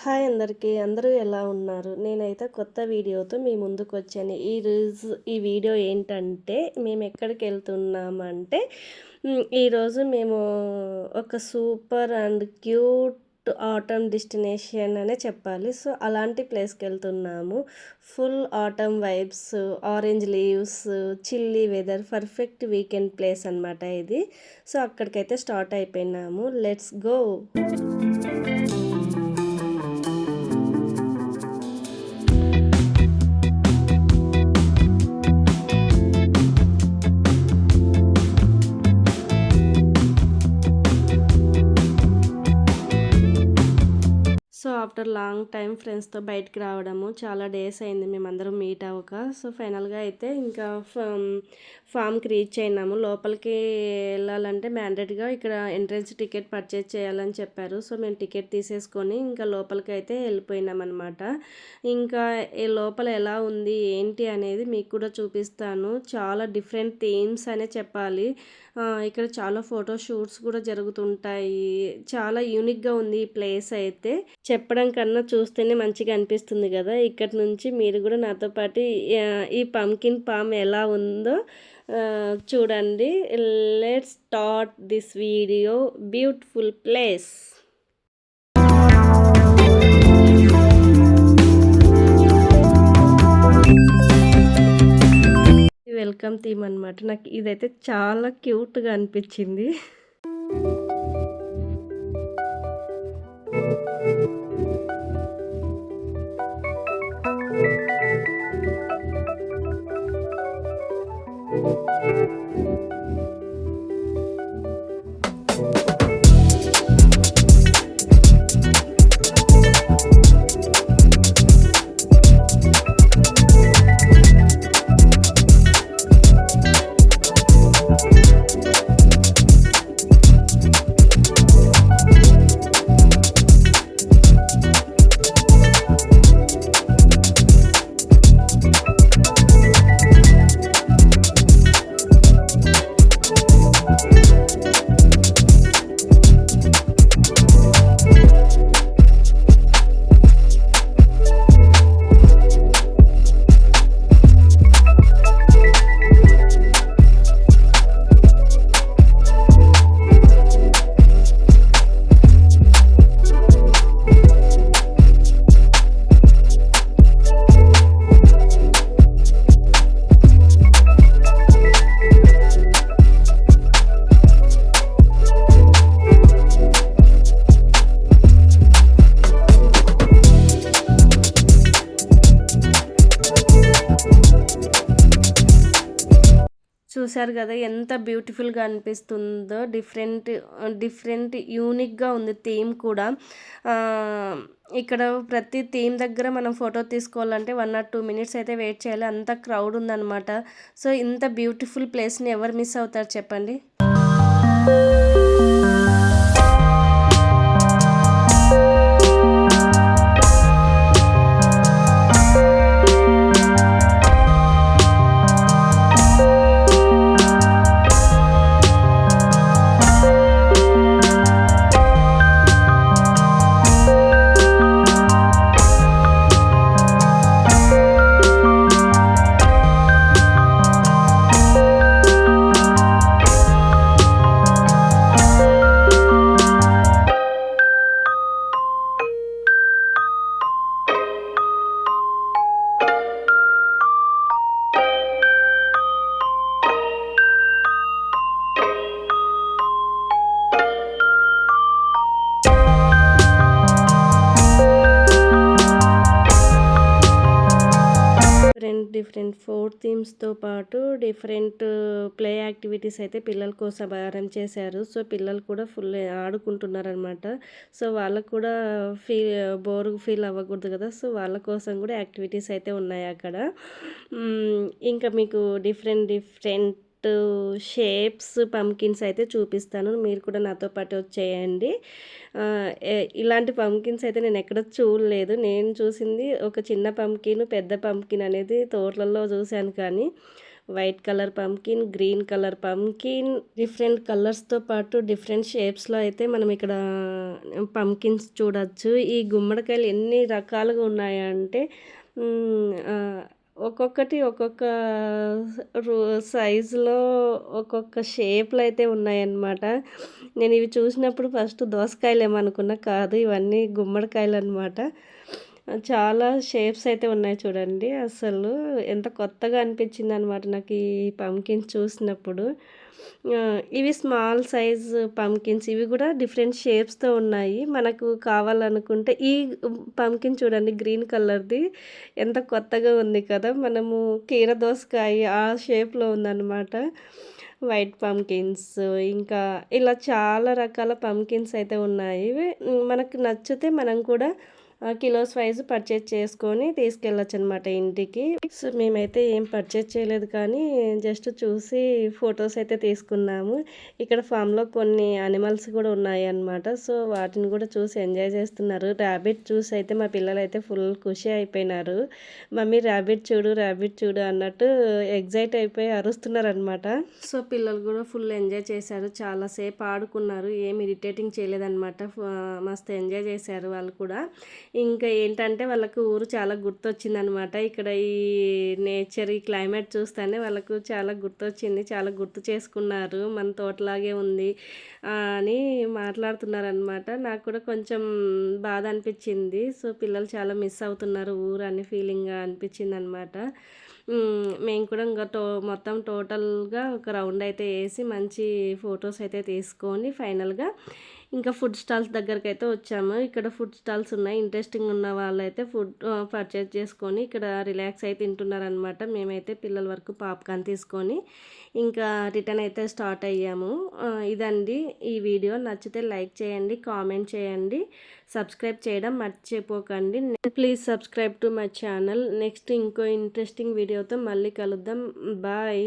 Hi అందరికీ. అందరూ ఎలా ఉన్నారు? నేనైతే కొత్త వీడియోతో మీ ముందుకొచ్చాను. ఈ వీడియో ఏంటంటే, మేమెక్కడికెళ్తున్నామంటే, ఈరోజు మేము ఒక super and cute autumn destination అనే చెప్పాలి. సో, అలాంటి ప్లేస్‌కెళ్తున్నాము. Full autumn vibes, orange leaves, chilly weather, perfect weekend place అనమాట ఇది. సో, అక్కడికైతే స్టార్ట్ అయిపోయినాము. Let's go. So, after long time ఫ్రెండ్స్‌తో బయటికి రావడము. చాలా డేస్ అయింది మేమందరం మీట్ అవ్వక. సో, ఫైనల్‌గా అయితే ఇంకా ఫామ్‌కి రీచ్ అయినాము. లోపలికి వెళ్ళాలంటే మ్యాండేట్‌గా ఇక్కడ ఎంట్రన్స్ టికెట్ పర్చేజ్ చేయాలని చెప్పారు. సో, మేము టికెట్ తీసేసుకొని ఇంకా లోపలికైతే వెళ్ళిపోయినామనమాట. ఇంకా ఈ లోపల ఎలా ఉంది, ఏంటి అనేది మీకు కూడా చూపిస్తాను. చాలా డిఫరెంట్ థీమ్స్ అనే చెప్పాలి. ఇక్కడ చాలా ఫోటో షూట్స్ కూడా జరుగుతుంటాయి. చాలా యూనిక్‌గా ఉంది ఈ ప్లేస్ అయితే. చెప్పడం కన్నా చూస్తేనే మంచిగా అనిపిస్తుంది కదా! ఇక్కడి నుంచి మీరు కూడా నాతో పాటు ఈ పంకిన్ పామ్ ఎలా ఉందో చూడండి. Let's start this video. Beautiful place. Welcome theme అనమాట. నాకు ఇదైతే చాలా క్యూట్‌గా అనిపించింది. చూసారు కదా ఎంత బ్యూటిఫుల్గా అనిపిస్తుందో. డిఫరెంట్ యూనిక్గా ఉంది థీమ్ కూడా. ఇక్కడ ప్రతి థీమ్ దగ్గర మనం ఫోటో తీసుకోవాలంటే 1 or 2 minutes అయితే వెయిట్ చేయాలి. అంత క్రౌడ్ ఉందన్నమాట. సో, ఇంత బ్యూటిఫుల్ ప్లేస్ని ఎవరు మిస్ అవుతారు చెప్పండి. డిఫరెంట్ 4 థీమ్స్‌తో పాటు డిఫరెంట్ ప్లే యాక్టివిటీస్ అయితే పిల్లల కోసం అరేంజ్ చేశారు. సో, పిల్లలు కూడా ఫుల్ ఆడుకుంటున్నారనమాట. సో, వాళ్ళకు కూడా బోర్ ఫీల్ అవ్వకూడదు కదా! సో, వాళ్ళ కోసం కూడా యాక్టివిటీస్ అయితే ఉన్నాయి అక్కడ. ఇంకా మీకు డిఫరెంట్ షేప్స్ పంకిన్స్ అయితే చూపిస్తాను. మీరు కూడా నాతో పాటు వచ్చేయండి. ఇలాంటి పంకిన్స్ అయితే నేను ఎక్కడ చూడలేదు. నేను చూసింది ఒక చిన్న పంకిన్, పెద్ద పంకిన్ అనేది తోటలలో చూశాను. కానీ white colour pumpkin, green colour pumpkin, different కలర్స్‌తో పాటు డిఫరెంట్ షేప్స్‌లో అయితే మనం ఇక్కడ పంకిన్స్ చూడొచ్చు. ఈ గుమ్మడికాయలు ఎన్ని రకాలుగా ఉన్నాయంటే ఒక్కొక్కటి ఒక్కొక్క రు సైజులో ఒక్కొక్క షేప్‌లో అయితే ఉన్నాయన్నమాట. నేను ఇవి చూసినప్పుడు ఫస్ట్ దోసకాయలేమో అనుకున్నా. కాదు, ఇవన్నీ గుమ్మడికాయలన్నమాట. చాలా షేప్స్ అయితే ఉన్నాయి చూడండి. అసలు ఎంత కొత్తగా అనిపించిందనమాట నాకు ఈ పంకిన్స్ చూసినప్పుడు. ఇవి స్మాల్ సైజ్ పంకిన్స్, ఇవి కూడా డిఫరెంట్ షేప్స్‌తో ఉన్నాయి. మనకు కావాలనుకుంటే ఈ పంకిన్ చూడండి, గ్రీన్ కలర్‌ది ఎంత కొత్తగా ఉంది కదా! మనము కీర దోసకాయ ఆ షేప్‌లో ఉందన్నమాట. వైట్ పంకిన్స్, ఇంకా ఇలా చాలా రకాల పంకిన్స్ అయితే ఉన్నాయి. మనకు నచ్చితే మనం కూడా కిలోస్ వైజ్ పర్చేజ్ చేసుకొని తీసుకెళ్ళొచ్చనమాట ఇంటికి. సో, మేమైతే ఏం పర్చేజ్ చేయలేదు కానీ జస్ట్ చూసి ఫొటోస్ అయితే తీసుకున్నాము. ఇక్కడ ఫామ్‌లో కొన్ని యానిమల్స్ కూడా ఉన్నాయన్నమాట. సో, వాటిని కూడా చూసి ఎంజాయ్ చేస్తున్నారు. ర్యాబిట్ చూసి అయితే మా పిల్లలైతే ఫుల్ ఖుషి అయిపోయినారు. మమ్మీ ర్యాబిట్ చూడు, ర్యాబిట్ చూడు అన్నట్టు ఎగ్జైట్ అయిపోయి అరుస్తున్నారనమాట. సో, పిల్లలు కూడా ఫుల్ ఎంజాయ్ చేశారు. చాలా సేపు ఆడుకున్నారు. ఏమి ఇరిటేటింగ్ చేయలేదనమాట. మస్తు ఎంజాయ్ చేశారు వాళ్ళు కూడా. ఇంకా ఏంటంటే వాళ్ళకు ఊరు చాలా గుర్తొచ్చిందనమాట. ఇక్కడ ఈ నేచర్, ఈ క్లైమేట్ చూస్తేనే వాళ్ళకు చాలా గుర్తొచ్చింది. చాలా గుర్తు చేసుకున్నారు. మన తోటలాగే ఉంది అని మాట్లాడుతున్నారనమాట. నాకు కూడా కొంచెం బాధ అనిపించింది. సో, పిల్లలు చాలా మిస్ అవుతున్నారు ఊరు అని ఫీలింగ్‌గా అనిపించిందనమాట. మేము కూడా ఇంక మొత్తం టోటల్‌గా ఒక రౌండ్ అయితే ఏసి మంచి ఫొటోస్ అయితే తీసుకొని ఫైనల్‌గా ఇంకా ఫుడ్ స్టాల్స్ దగ్గరకైతే వచ్చాము. ఇక్కడ ఫుడ్ స్టాల్స్ ఉన్నాయి. ఇంట్రెస్టింగ్ ఉన్న వాళ్ళైతే ఫుడ్ పర్చేజ్ చేసుకొని ఇక్కడ రిలాక్స్ అయి తింటున్నారనమాట. మేమైతే పిల్లల వరకు పాప్కార్న్ తీసుకొని ఇంకా రిటర్న్ అయితే స్టార్ట్ అయ్యాము. ఇదండి ఈ వీడియో. నచ్చితే లైక్ చేయండి, కామెంట్ చేయండి, సబ్స్క్రైబ్ చేయడం మర్చిపోకండి. Please subscribe to my channel. Next ఇంకో ఇంట్రెస్టింగ్ వీడియోతో మళ్ళీ కలుద్దాం. బాయ్.